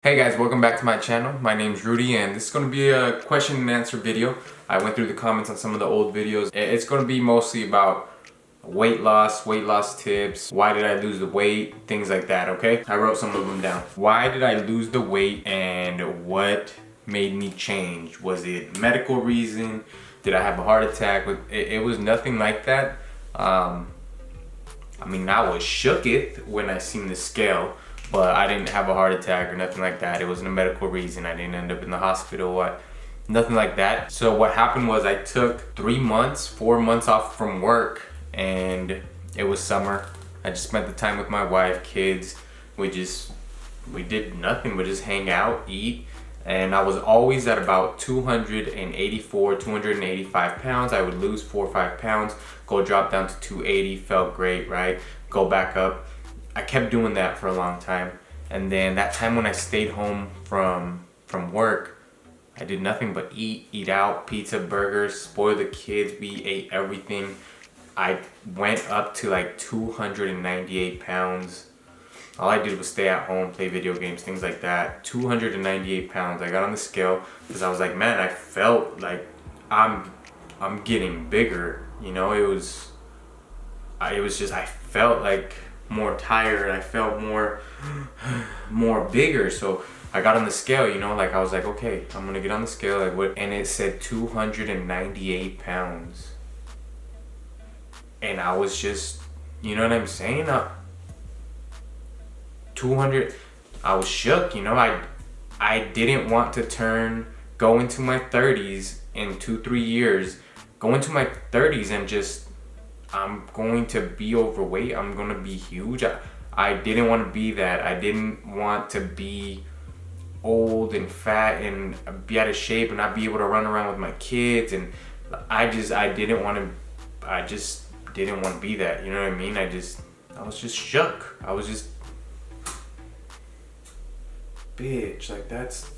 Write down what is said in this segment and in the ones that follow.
Hey guys, welcome back to my channel. My name's Rudy and this is going to be a question and answer video. I went through the comments on some of the old videos. It's going to be mostly about weight loss tips, why did I lose the weight, things like that, okay? I wrote some of them down. Why did I lose the weight and what made me change? Was it medical reason? Did I have a heart attack? It was nothing like that. I mean, I was shook it when I seen the scale, but I didn't have a heart attack or nothing like that. It wasn't a medical reason. I didn't end up in the hospital, nothing like that. So what happened was I took 4 months off from work, and it was summer. I just spent the time with my wife, kids. We did nothing but just hang out, eat. And I was always at about 284, 285 pounds. I would lose 4 or 5 pounds, go drop down to 280, felt great, right? Go back up. I kept doing that for a long time. And then that time when I stayed home from work, I did nothing but eat out, pizza, burgers, spoil the kids. We ate everything. I went up to like 298 pounds. All I did was stay at home, play video games, things like that. 298 pounds. I got on the scale because I was like, man, I felt like I'm getting bigger. You know, I felt like more tired. I felt more bigger. So I got on the scale, you know, like I was like, okay, I'm gonna get on the scale, like what? And it said 298 pounds. And I was just, you know what I'm saying? 200, I was shook, you know. I didn't want to go into my 30s in 2-3 years, go into my 30s and just, I'm going to be overweight, I'm going to be huge. I didn't want to be that. I didn't want to be old and fat and be out of shape and not be able to run around with my kids. And I just didn't want to be that, you know what I mean? I was just shook. I was just, bitch, like that's,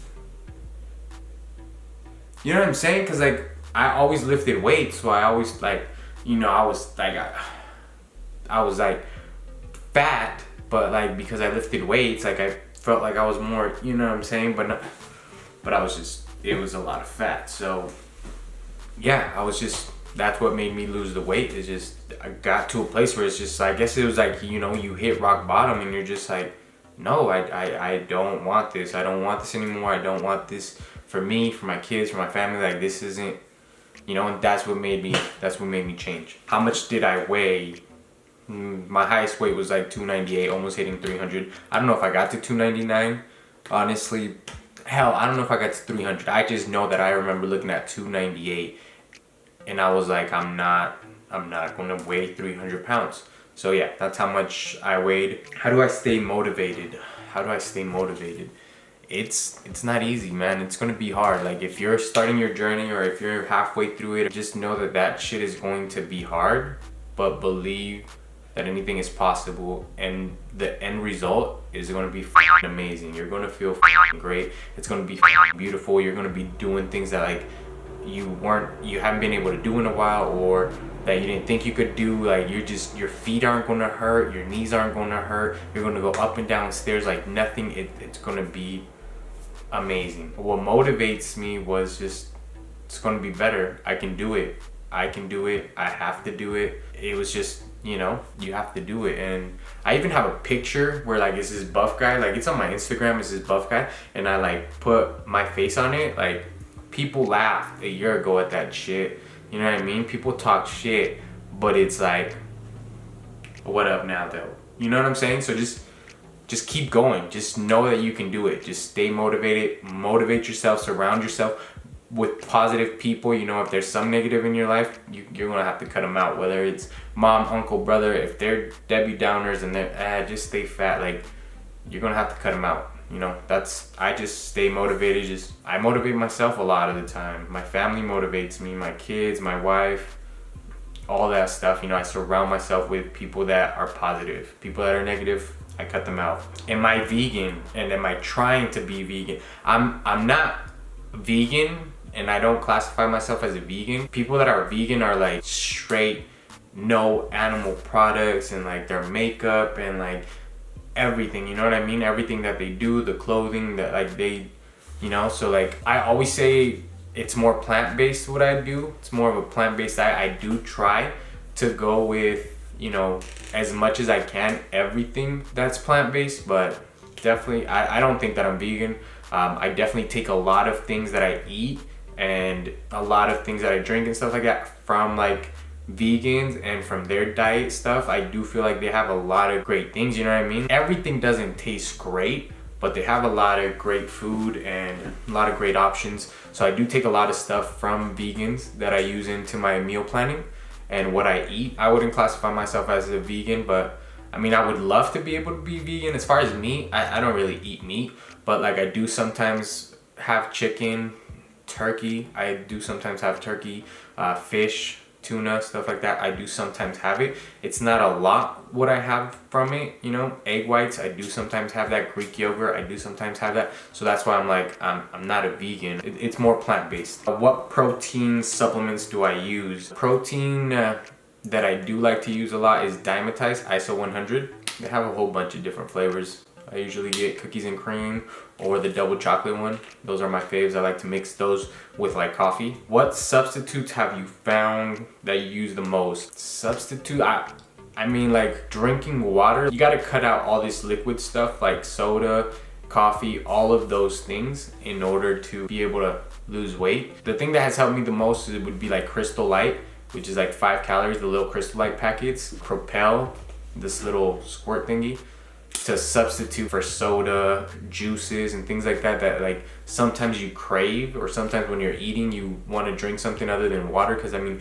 you know what I'm saying? Because like I always lifted weights, so I always like, you know, I was like fat, but like because I lifted weights, like I felt like I was more, you know what I'm saying? But I was just, it was a lot of fat. So yeah, that's what made me lose the weight. It's just, I got to a place where it's just, I guess it was like, you know, you hit rock bottom and you're just like, no, I don't want this. I don't want this anymore. I don't want this for me, for my kids, for my family. Like this isn't, you know, and that's what made me change. How much did I weigh? My highest weight was like 298, almost hitting 300. I don't know if I got to 299. Honestly, hell, I don't know if I got to 300. I just know that I remember looking at 298 and I was like, I'm not gonna weigh 300 pounds. So yeah, that's how much I weighed. How do I stay motivated? It's not easy, man. It's gonna be hard. Like if you're starting your journey or if you're halfway through it, just know that shit is going to be hard, but believe that anything is possible and the end result is gonna be amazing. You're gonna feel great. It's gonna be beautiful. You're gonna be doing things that like you haven't been able to do in a while, or that you didn't think you could do. Like your feet aren't gonna hurt, your knees aren't gonna hurt. You're gonna go up and down stairs like nothing. It's gonna be amazing. What motivates me was just, it's gonna be better. I can do it. I have to do it. It was just, you know, you have to do it. And I even have a picture where like it's this buff guy, like it's on my Instagram, it's this buff guy, and I like put my face on it. Like people laughed a year ago at that shit, you know what I mean? People talk shit, but it's like, what up now though? You know what I'm saying? So just keep going. Just know that you can do it. Just stay motivated, motivate yourself, surround yourself with positive people. You know, if there's some negative in your life, you're gonna have to cut them out. Whether it's mom, uncle, brother, if they're Debbie Downers and they're just stay fat, like you're gonna have to cut them out. You know, I just stay motivated. I motivate myself a lot of the time. My family motivates me, my kids, my wife, all that stuff. You know, I surround myself with people that are positive. People that are negative, I cut them out. Am I vegan? And am I trying to be vegan? I'm not vegan, and I don't classify myself as a vegan. People that are vegan are like straight no animal products and like their makeup and like everything, you know what I mean? Everything that they do, the clothing that like they, you know, so like I always say it's more plant-based what I do. It's more of a plant-based diet. I do try to go with, you know, as much as I can, everything that's plant-based, but definitely I don't think that I'm vegan. I definitely take a lot of things that I eat and a lot of things that I drink and stuff like that from like vegans and from their diet stuff. I do feel like they have a lot of great things, you know what I mean? Everything doesn't taste great, but they have a lot of great food and a lot of great options. So I do take a lot of stuff from vegans that I use into my meal planning and what I eat. I wouldn't classify myself as a vegan, but I mean, I would love to be able to be vegan. As far as meat, I don't really eat meat, but like I do sometimes have chicken, turkey. I do sometimes have turkey, fish, tuna, stuff like that. I do sometimes have it. It's not a lot what I have from it, you know. Egg whites, I do sometimes have that. Greek yogurt, I do sometimes have that. So that's why I'm like, I'm not a vegan. It's more plant-based. What protein supplements do I use? Protein that I do like to use a lot is Dimetized ISO 100. They have a whole bunch of different flavors. I usually get cookies and cream or the double chocolate one. Those are my faves. I like to mix those with like coffee. What substitutes have you found that you use the most? Substitute, I mean like drinking water. You gotta cut out all this liquid stuff like soda, coffee, all of those things in order to be able to lose weight. The thing that has helped me the most would be like Crystal Light, which is like 5 calories, the little Crystal Light packets. Propel, this little squirt thingy, to substitute for soda, juices, and things like that like sometimes you crave, or sometimes when you're eating you want to drink something other than water, because I mean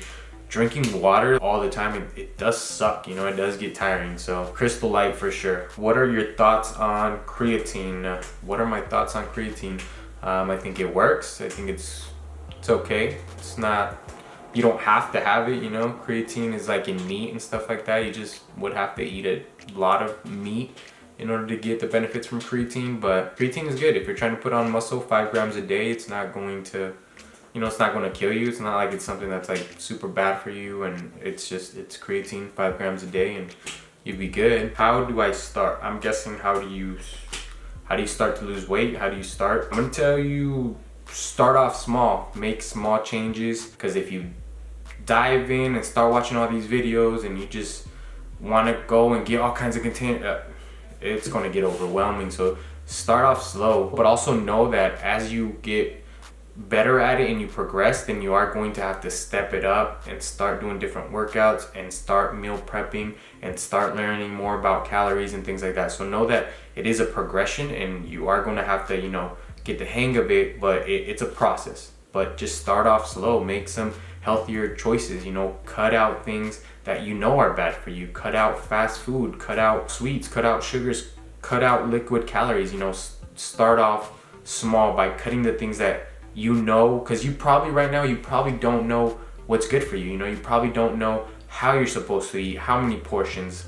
drinking water all the time, it does suck, you know, it does get tiring. So Crystal Light for sure. What are your thoughts on creatine? What are my thoughts on creatine? I think it works. I think it's okay. It's not, you don't have to have it, you know. Creatine is like in meat and stuff like that. You just would have to eat a lot of meat in order to get the benefits from creatine. But creatine is good if you're trying to put on muscle. 5 grams a day, it's not going to, you know, it's not going to kill you. It's not like it's something that's like super bad for you, and it's creatine, 5 grams a day, and you'd be good. How do I start? I'm guessing how do you start to lose weight? How do you start? I'm gonna tell you, start off small, make small changes, because if you dive in and start watching all these videos and you just want to go and get all kinds of content, it's going to get overwhelming. So start off slow, but also know that as you get better at it and you progress, then you are going to have to step it up and start doing different workouts and start meal prepping and start learning more about calories and things like that. So know that it is a progression and you are going to have to, you know, get the hang of it, but it's a process. But just start off slow, make some healthier choices, you know, cut out things that you know are bad for you, cut out fast food, cut out sweets, cut out sugars, cut out liquid calories, you know. Start off small by cutting the things that you know, because you probably right now, you probably don't know what's good for you, you know, you probably don't know how you're supposed to eat, how many portions,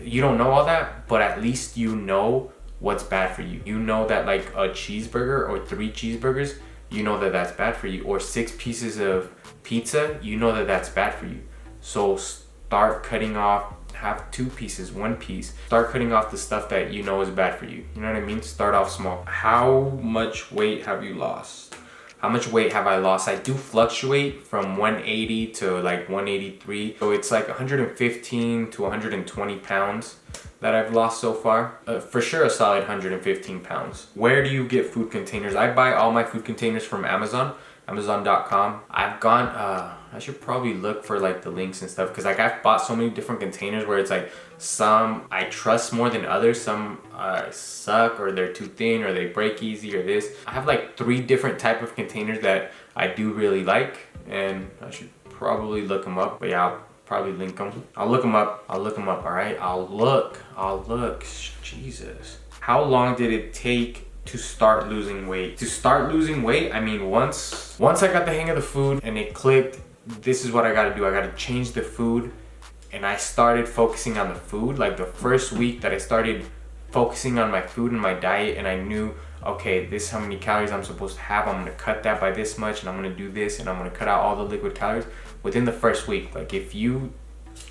you don't know all that, but at least you know what's bad for you. You know that like a cheeseburger or 3 cheeseburgers, you know that that's bad for you, or 6 pieces of pizza, you know that that's bad for you. So start cutting off, have 2 pieces, 1 piece. Start cutting off the stuff that you know is bad for you. You know what I mean? Start off small. How much weight have you lost? How much weight have I lost? I do fluctuate from 180 to like 183. So it's like 115 to 120 pounds that I've lost so far. For sure a solid 115 pounds. Where do you get food containers? I buy all my food containers from Amazon. Amazon.com. I've gone, I should probably look for like the links and stuff, because like I've bought so many different containers where it's like some I trust more than others, some suck, or they're too thin, or they break easy, or this. I have like 3 different type of containers that I do really like, and I should probably look them up. But yeah, I'll probably link them. I'll look them up, all right? I'll look. Jesus. How long did it take to start losing weight? To start losing weight, I mean, once I got the hang of the food and it clicked, this is what I gotta do. I gotta change the food, and I started focusing on the food. Like the first week that I started focusing on my food and my diet, and I knew, okay, this is how many calories I'm supposed to have. I'm gonna cut that by this much, and I'm gonna do this, and I'm gonna cut out all the liquid calories within the first week. Like if you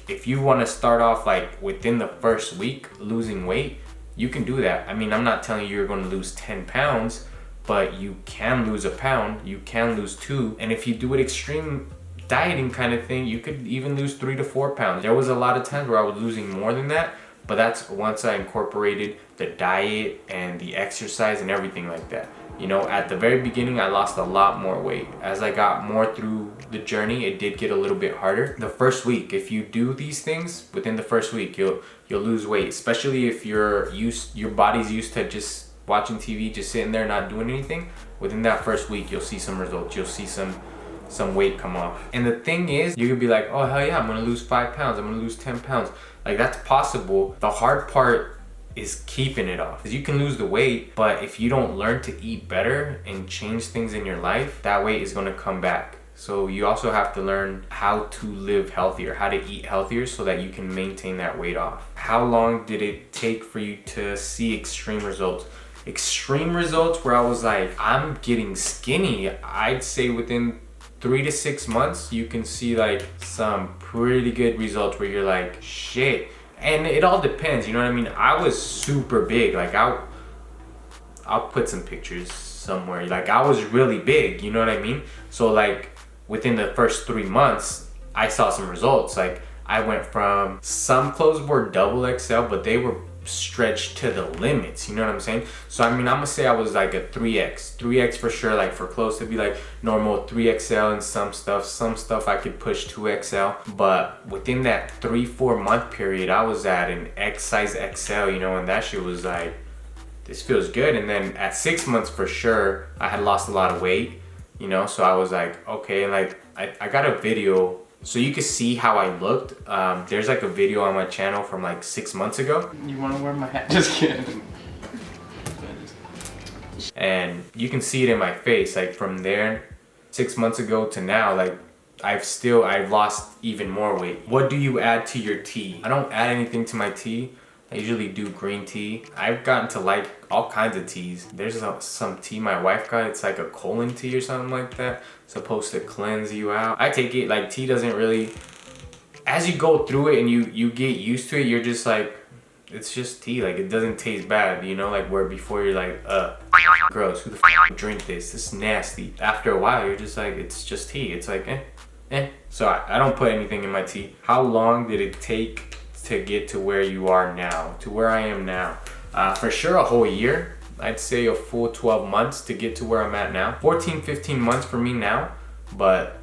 if you want to start off like within the first week losing weight, you can do that. I mean, I'm not telling you you're going to lose 10 pounds, but you can lose a pound, you can lose 2. And if you do it extreme dieting kind of thing, you could even lose 3 to 4 pounds. There was a lot of times where I was losing more than that, but that's once I incorporated the diet and the exercise and everything like that. You know, at the very beginning, I lost a lot more weight. As I got more through the journey, it did get a little bit harder. The first week, if you do these things within the first week, you'll lose weight, especially if your body's used to just watching TV, just sitting there not doing anything. Within that first week, you'll see some results. You'll see some weight come off. And the thing is, you could be like, oh hell yeah, I'm gonna lose 5 pounds, I'm gonna lose 10 pounds. Like, that's possible. The hard part is keeping it off. Because you can lose the weight, but if you don't learn to eat better and change things in your life, that weight is gonna come back. So you also have to learn how to live healthier, how to eat healthier so that you can maintain that weight off. How long did it take for you to see extreme results? Extreme results where I was like, I'm getting skinny. I'd say within 3 to 6 months, you can see like some pretty good results where you're like, shit. And it all depends, you know what I mean? I was super big. Like, I'll put some pictures somewhere. Like, I was really big, you know what I mean? So like within the first 3 months, I saw some results. Like, I went from, some clothes were double XL, but they were stretched to the limits, you know what I'm saying? So I mean, I'm gonna say I was like a 3X for sure. Like, for clothes to be like normal 3XL and some stuff I could push 2XL, but within that 3-4 month period, I was at an X size XL, you know, and that shit was like, this feels good. And then at 6 months for sure, I had lost a lot of weight, you know, so I was like, okay. And like, I got a video so you can see how I looked. There's like a video on my channel from like 6 months ago. You want to wear my hat? Just kidding. And you can see it in my face. Like, from there, 6 months ago to now, like, I've lost even more weight. What do you add to your tea? I don't add anything to my tea. I usually do green tea. I've gotten to like all kinds of teas. There's some tea my wife got. It's like a colon tea or something like that. Supposed to cleanse you out. I take it, like, tea doesn't really, as you go through it and you get used to it, you're just like, it's just tea. Like, it doesn't taste bad, you know? Like, where before you're like, gross, who the f drink this? This is nasty. After a while, you're just like, it's just tea. It's like, So I don't put anything in my tea. How long did it take to get to where you are now, to where I am now? For sure a whole year. I'd say a full 12 months to get to where I'm at now. 14, 15 months for me now, but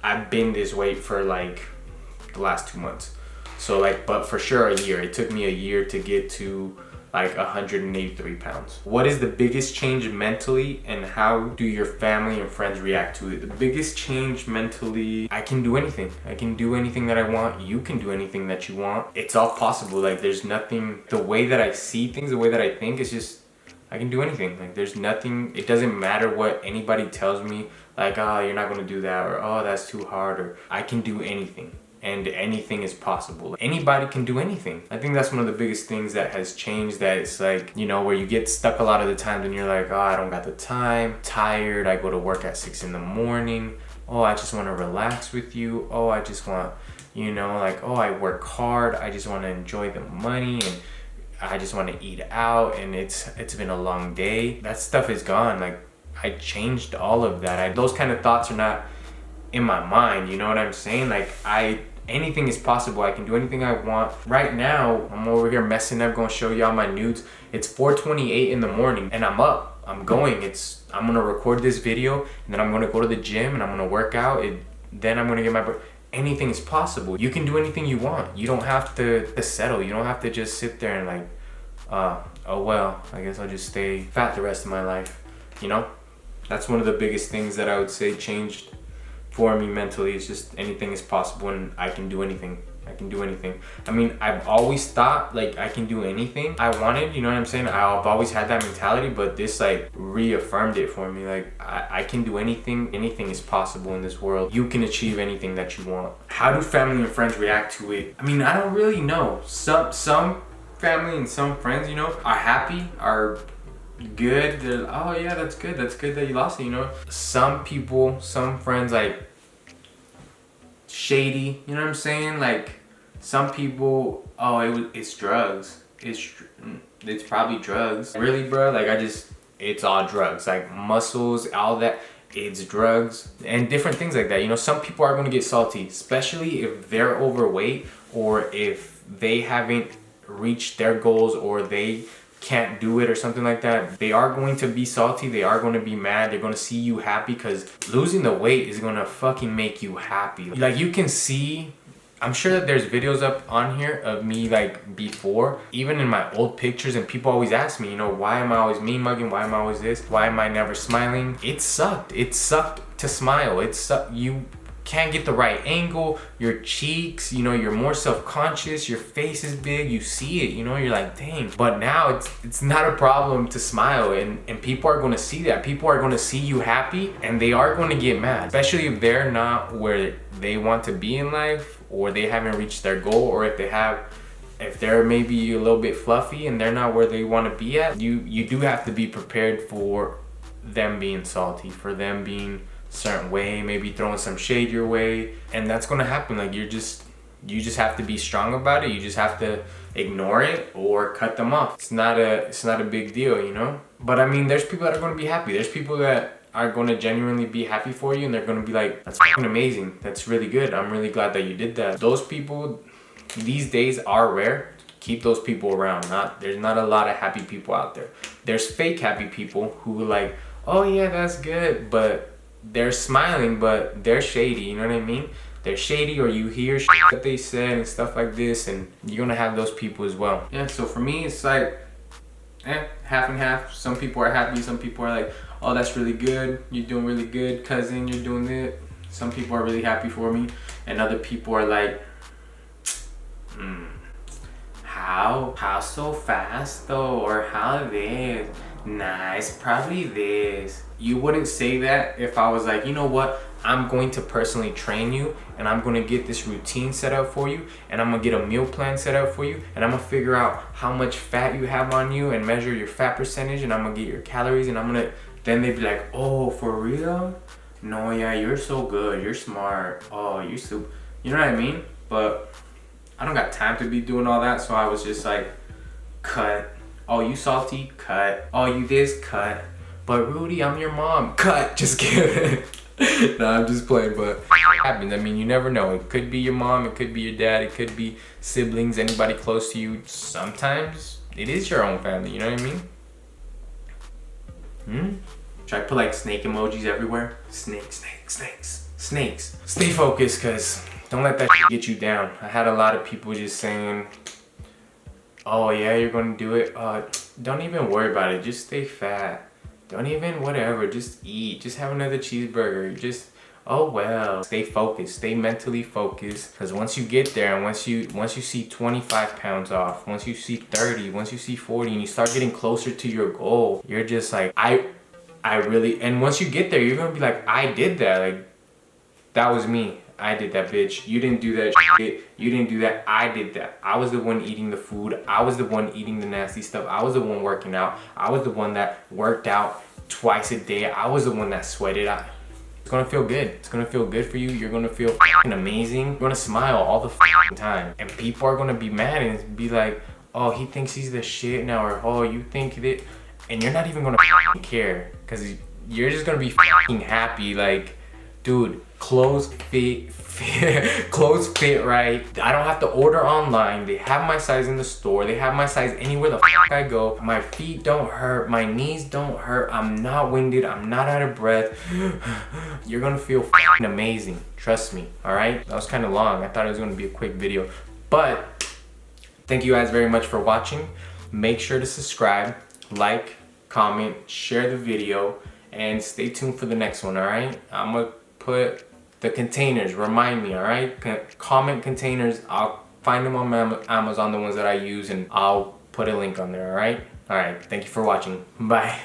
I've been this weight for like the last 2 months. So like, but for sure a year. It took me a year to get to like 183 pounds. What is the biggest change mentally, and how do your family and friends react to it? The biggest change mentally, I can do anything. I can do anything that I want. You can do anything that you want. It's all possible. Like, there's nothing, the way that I see things, the way that I think is just, I can do anything. Like, there's nothing, it doesn't matter what anybody tells me, like, oh, you're not gonna do that, or oh, that's too hard, or I can do anything. And anything is possible. Anybody can do anything. I think that's one of the biggest things that has changed, that it's like, you know, where you get stuck a lot of the times and you're like, oh, I don't got the time, tired, I go to work at 6 in the morning, oh, I just wanna relax with you, oh, I just want, you know, like, oh, I work hard, I just wanna enjoy the money, and I just wanna eat out, and it's been a long day. That stuff is gone. Like, I changed all of that. Those kind of thoughts are not in my mind, you know what I'm saying? Like, anything is possible. I can do anything I want. Right now, I'm over here messing up, gonna show y'all my nudes. It's 4:28 in the morning and I'm up. I'm going. I'm gonna record this video, and then I'm gonna go to the gym and I'm gonna work out. Then I'm gonna get my anything is possible. You can do anything you want. You don't have to settle. You don't have to just sit there and like, oh well, I guess I'll just stay fat the rest of my life. You know? That's one of the biggest things that I would say changed for me mentally. It's just anything is possible, and I can do anything. I can do anything. I mean, I've always thought like I can do anything I wanted, you know what I'm saying? I've always had that mentality, but this like reaffirmed it for me. Like, I can do anything. Anything is possible in this world. You can achieve anything that you want. How do family and friends react to it? I mean, I don't really know. Some family and some friends, you know, are happy, are good. They're, oh yeah, that's good that you lost it, you know. Some people, some friends, like, shady. You know what I'm saying? Like some people, oh, it's drugs. It's probably drugs. Really, bro? Like it's all drugs. Like muscles, all that. It's drugs and different things like that. You know, some people are gonna get salty, especially if they're overweight or if they haven't reached their goals or they can't do it or something like that. They are going to be salty. They are going to be mad. They're going to see you happy because losing the weight is going to fucking make you happy. Like you can see, I'm sure that there's videos up on here of me like before, even in my old pictures, and people always ask me, you know, why am I always mean mugging? Why am I always this? Why am I never smiling? It sucked. It sucked to smile. It sucked. You can't get the right angle. Your cheeks, you know, you're more self-conscious. Your face is big. You see it, you know, you're like, dang. But now it's not a problem to smile, and people are going to see that. People are going to see you happy, and they are going to get mad, especially if they're not where they want to be in life, or they haven't reached their goal, or if they're maybe a little bit fluffy and they're not where they want to be at. You do have to be prepared for them being salty, for them being a certain way, maybe throwing some shade your way, and that's going to happen. Like you just have to be strong about it. You just have to ignore it or cut them off. It's not a big deal, you know. But I mean, there's people that are going to be happy. There's people that are going to genuinely be happy for you, and they're going to be like, that's fucking amazing. That's really good. I'm really glad that you did that. Those people these days are rare. Keep those people around. There's not a lot of happy people out there. There's fake happy people who like, oh yeah, that's good, but they're smiling, but they're shady. You know what I mean? They're shady, or you hear shit that they said and stuff like this, and you're gonna have those people as well. Yeah, so for me, it's like, half and half. Some people are happy, some people are like, oh, that's really good, you're doing really good, cousin, you're doing it. Some people are really happy for me, and other people are like, how so fast though, or how this? Nah, it's probably this. You wouldn't say that if I was like, you know what, I'm going to personally train you, and I'm going to get this routine set up for you, and I'm going to get a meal plan set up for you, and I'm going to figure out how much fat you have on you and measure your fat percentage, and I'm going to get your calories, and I'm going to, then they'd be like, oh, for real? No, yeah, you're so good, you're smart, oh, you're so, you know what I mean? But I don't got time to be doing all that, so I was just like, cut. Oh, you salty? Cut. Oh, you this? Cut. But Rudy, I'm your mom. Cut. Just kidding. Nah, I'm just playing, but it happens. I mean, you never know. It could be your mom, it could be your dad, it could be siblings, anybody close to you. Sometimes it is your own family, you know what I mean? Should I put like snake emojis everywhere? Snakes. Stay focused, cause don't let that shit get you down. I had a lot of people just saying, oh yeah, you're gonna do it. Don't even worry about it. Just stay fat. Don't even whatever. Just eat. Just have another cheeseburger. Just, oh well. Stay focused. Stay mentally focused. Because once you get there, and once you see 25 pounds off, once you see 30, once you see 40, and you start getting closer to your goal, you're just like, I really. And once you get there, you're gonna be like, I did that. Like, that was me. I did that, bitch. You didn't do that shit. You didn't do that. I did that. I was the one eating the food. I was the one eating the nasty stuff. I was the one working out. I was the one that worked out twice a day. I was the one that sweated out. It's gonna feel good. It's gonna feel good for you. You're gonna feel fucking amazing. You're gonna smile all the fucking time. And people are gonna be mad and be like, oh, he thinks he's the shit now, or oh, you think that, and you're not even gonna fucking care, because you're just gonna be fucking happy. Like, dude, clothes fit right. I don't have to order online. They have my size in the store. They have my size anywhere the fuck I go. My feet don't hurt. My knees don't hurt. I'm not winded. I'm not out of breath. You're gonna feel fucking amazing. Trust me, alright? That was kind of long. I thought it was gonna be a quick video. But thank you guys very much for watching. Make sure to subscribe, like, comment, share the video, and stay tuned for the next one, alright? I'm gonna put the containers, remind me, alright? Comment containers, I'll find them on Amazon, the ones that I use, and I'll put a link on there, alright? Alright, thank you for watching. Bye.